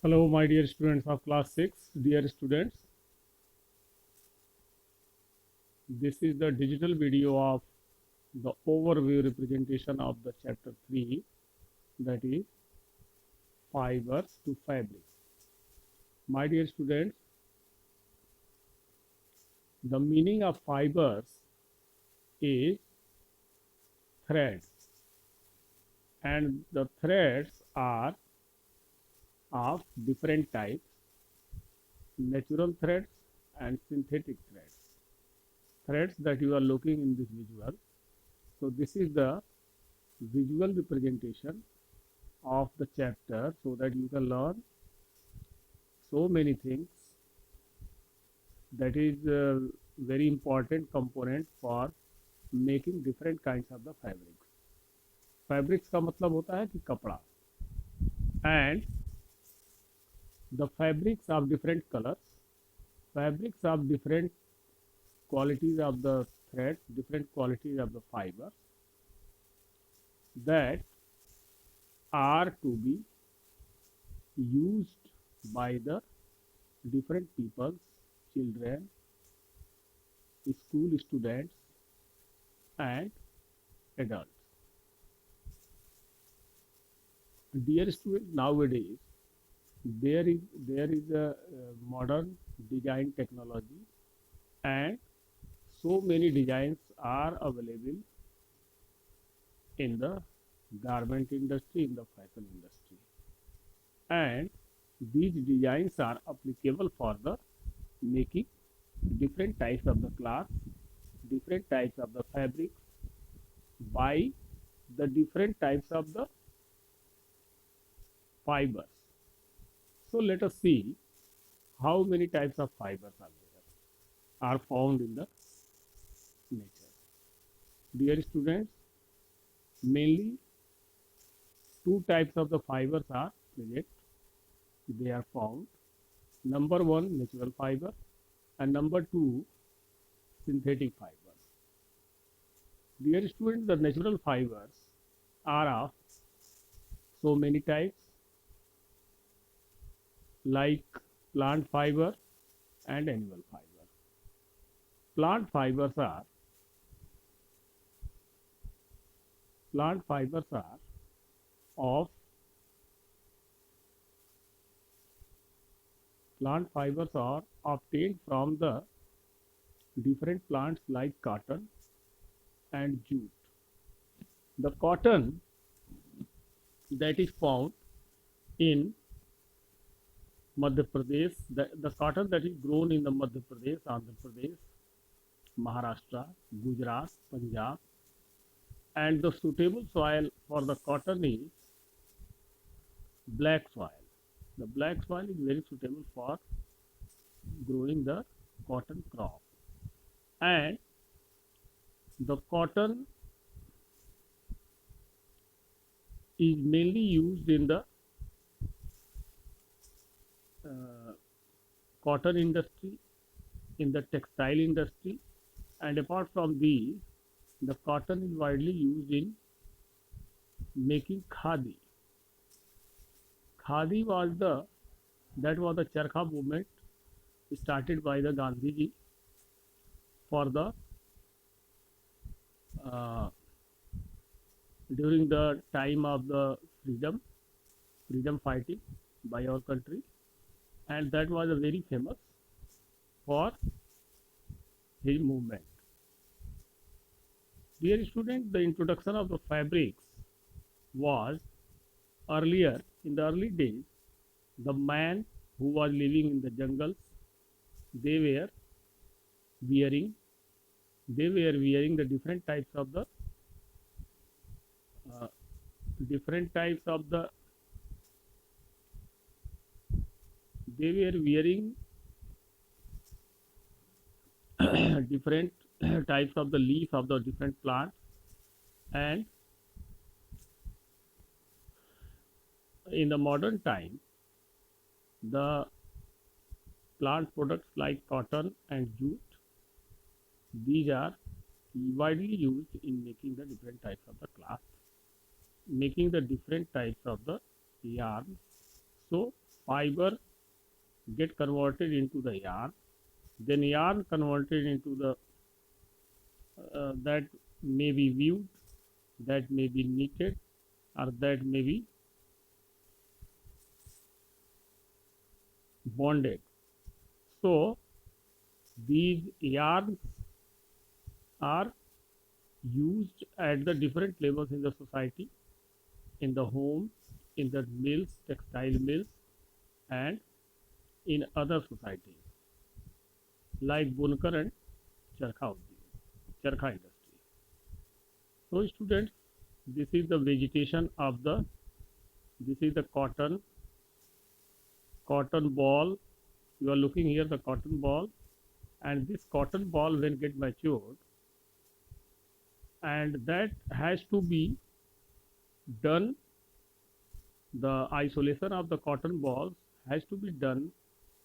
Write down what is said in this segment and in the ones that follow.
Hello, my dear students of class 6. Dear students, this is the digital video of the overview representation of the chapter 3, that is fibers to fabrics. My dear students, the meaning of fibers is threads, and the threads are of different types: natural threads and synthetic threads. Threads that you are looking in this visual. So this is the visual representation of the chapter so that you can learn so many things. That is a very important component for making different kinds of the fabrics. Fabrics का मतलब होता है कि कपड़ा, and the fabrics of different colors, fabrics of different qualities of the thread, different qualities of the fiber that are to be used by the different peoples, children, school students, and adults. Dear students, nowadays there is a modern design technology, and so many designs are available in the garment industry, in the fashion industry, and these designs are applicable for the making different types of the cloth, different types of the fabrics by the different types of the fibers. So let us see how many types of fibers are found in the nature. Dear students, mainly two types of the fibers are present. They are found. Number one, natural fiber, and number two, synthetic fibers. Dear students, the natural fibers are of so many types, like plant fiber and animal fiber. Plant fibers are of plant fibers are obtained from the different plants like cotton and jute. The cotton that is found in Madhya Pradesh, the cotton that is grown in the Madhya Pradesh, Andhra Pradesh, Maharashtra, Gujarat, Punjab, and the suitable soil for the cotton is black soil. The black soil is very suitable for growing the cotton crop, and the cotton is mainly used in the cotton industry, in the textile industry, and apart from these, the cotton is widely used in making khadi. Khadi was the Charkha movement started by the Gandhiji for the during the time of the freedom fighting by our country, and that was a very famous for his movement. Dear students, the introduction of the fabrics was earlier. In the early days, the man who was living in the jungles, they were wearing the different types of the different types of the they were wearing different types of the leaf of the different plants, and in the modern time, the plant products like cotton and jute, these are widely used in making the different types of the cloth, making the different types of the yarn. So fiber get converted into the yarn, then yarn converted into the that may be viewed, that may be knitted, or that may be bonded. So these yarns are used at the different levels in the society, in the homes, in the mills, textile mills, and in other societies like Bunkar and Charkha industry. So students, this is the vegetation of the, this is the cotton ball. You are looking here the cotton ball, and this cotton ball when get matured, and that has to be done, the isolation of the cotton balls has to be done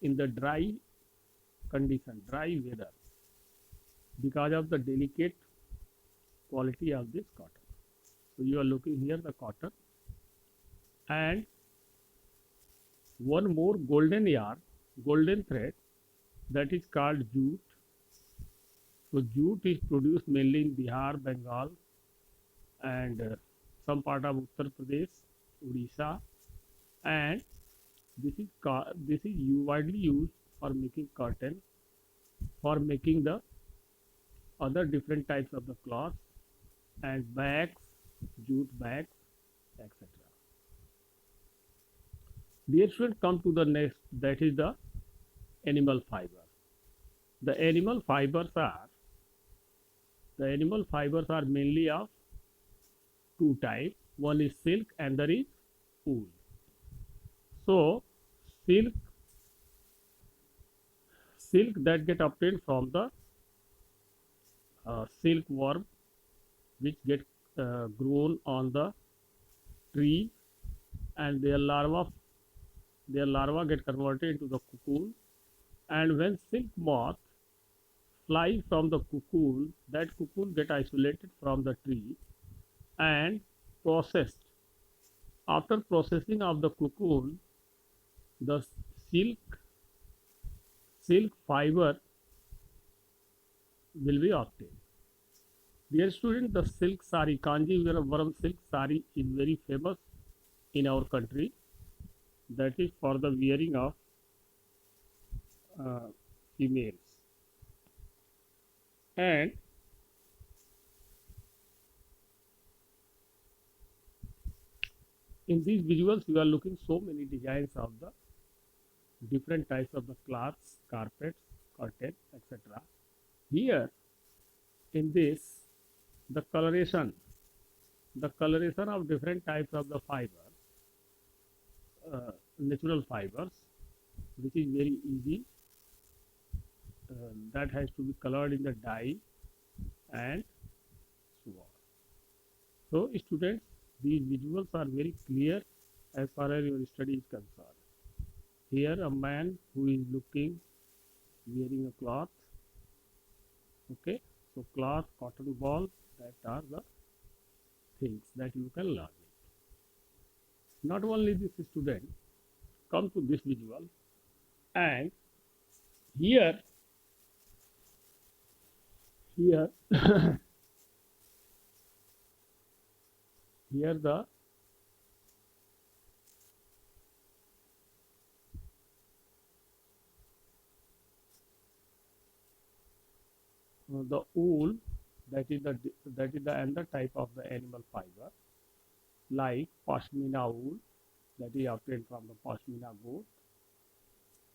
in the dry condition, dry weather, because of the delicate quality of this cotton. So you are looking here the cotton, and one more golden yarn, golden thread, that is called jute. So jute is produced mainly in Bihar, Bengal, and some part of Uttar Pradesh, Odisha, and this is widely used for making cotton, for making the other different types of the cloth and bags, jute bags, etc. Dear students, come to the next, that is the animal fiber. The animal fibers are mainly of two types. One is silk and there is wool. So silk that get obtained from the silkworm, which get grown on the tree, and their larva get converted into the cocoon, and when silk moth fly from the cocoon, that cocoon get isolated from the tree and processed. After processing of the cocoon, the silk fiber will be obtained. Dear student, the silk sari, Kanjivaram silk sari is very famous in our country. That is for the wearing of females. And in these visuals, you are looking so many designs of the different types of the cloths, carpets, curtains, etc. Here, in this, the coloration of different types of the fiber, natural fibers, which is very easy. That has to be colored in the dye and so on. So students, these visuals are very clear as far as your study is concerned. Here a man who is looking, wearing a cloth. Okay, so cloth, cotton ball, that are the things that you can learn it. Not only this, student, come to this visual, and here here the wool, that is the another type of the animal fiber, like pashmina wool, that is obtained from the pashmina goat,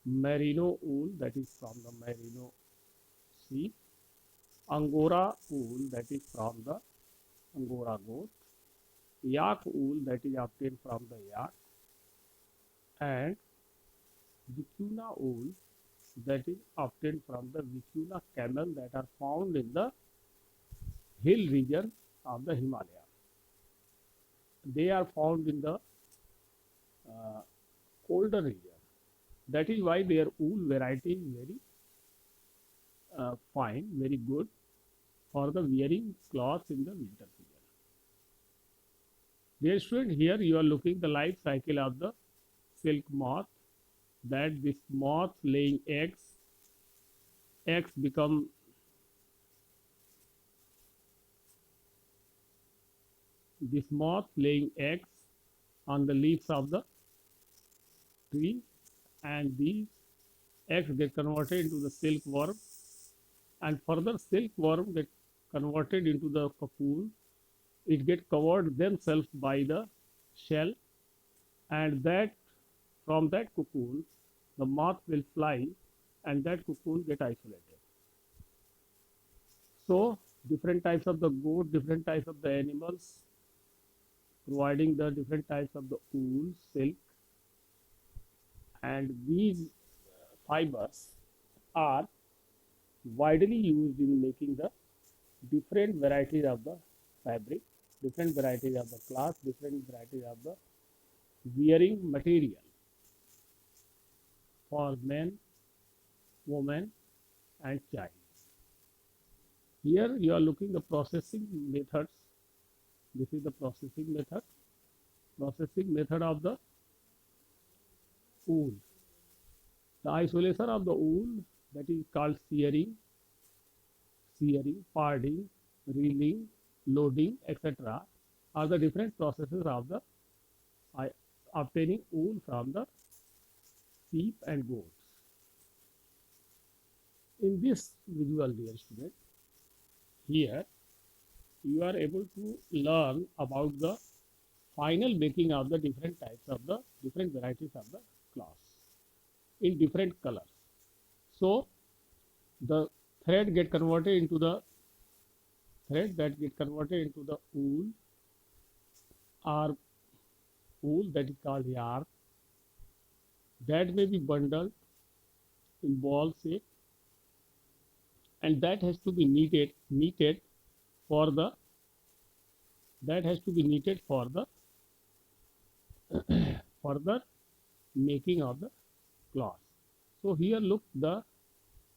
merino wool, that is from the merino sheep, angora wool, that is from the angora goat, yak wool, that is obtained from the yak, and vicuna wool, that is obtained from the vicuna camel that are found in the hill region of the Himalaya. They are found in the colder region. That is why their wool variety is very fine, very good for the wearing cloth in the winter season. Dear student, here you are looking the life cycle of the silk moth. that this moth laying eggs become this moth laying eggs on the leaves of the tree, and these eggs get converted into the silkworm, and further silkworm get converted into the cocoon. It get covered themselves by the shell, and that from that cocoon the moth will fly, and that cocoon get isolated. So different types of the goat, different types of the animals, providing the different types of the wool, silk, and these fibers are widely used in making the different varieties of the fabric, different varieties of the cloth, different varieties of the wearing material for men, women, and child. Here you are looking the processing methods. This is the processing method. Processing method of the wool. The isolation of the wool, that is called shearing, parting, reeling, loading, etc. are the different processes of the obtaining wool from the sheep and goats. In this visual, dear student, here you are able to learn about the final making of the different types of the different varieties of the cloths in different colors. So the thread get converted into the thread that get converted into the wool, or wool that is called yarn, that may be bundled in ball shape, and that has to be kneaded for the that has to be kneaded for the further making of the cloth. So here look the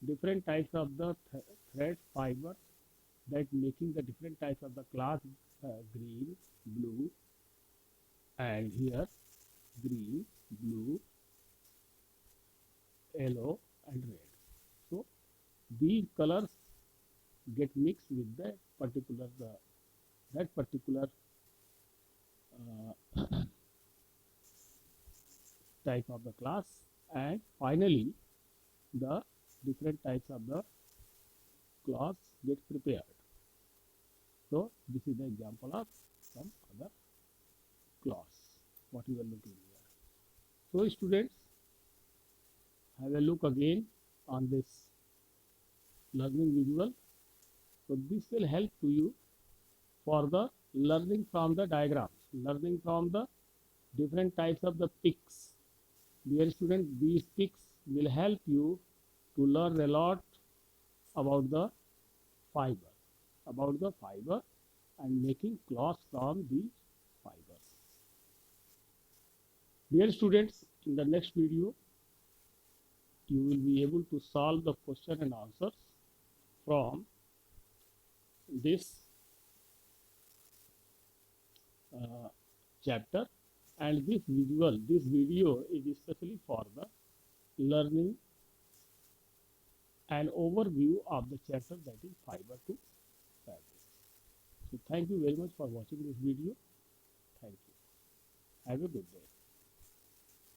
different types of the thread fiber that making the different types of the cloth, green, blue, and here green, blue, yellow, and red. So these colors get mixed with the particular that particular type of the class, and finally the different types of the cloths get prepared. So this is the example of some other cloths what you are looking here. So students, have a look again on this learning visual. So this will help to you for the learning from the diagrams, learning from the different types of the pics. Dear students, these pics will help you to learn a lot about the fiber, and making cloths from these fibers. Dear students, in the next video, you will be able to solve the question and answers from this chapter, and this video is especially for the learning an overview of the chapter, that is fiber to fabric. So thank you very much for watching this video. Thank you. Have a good day.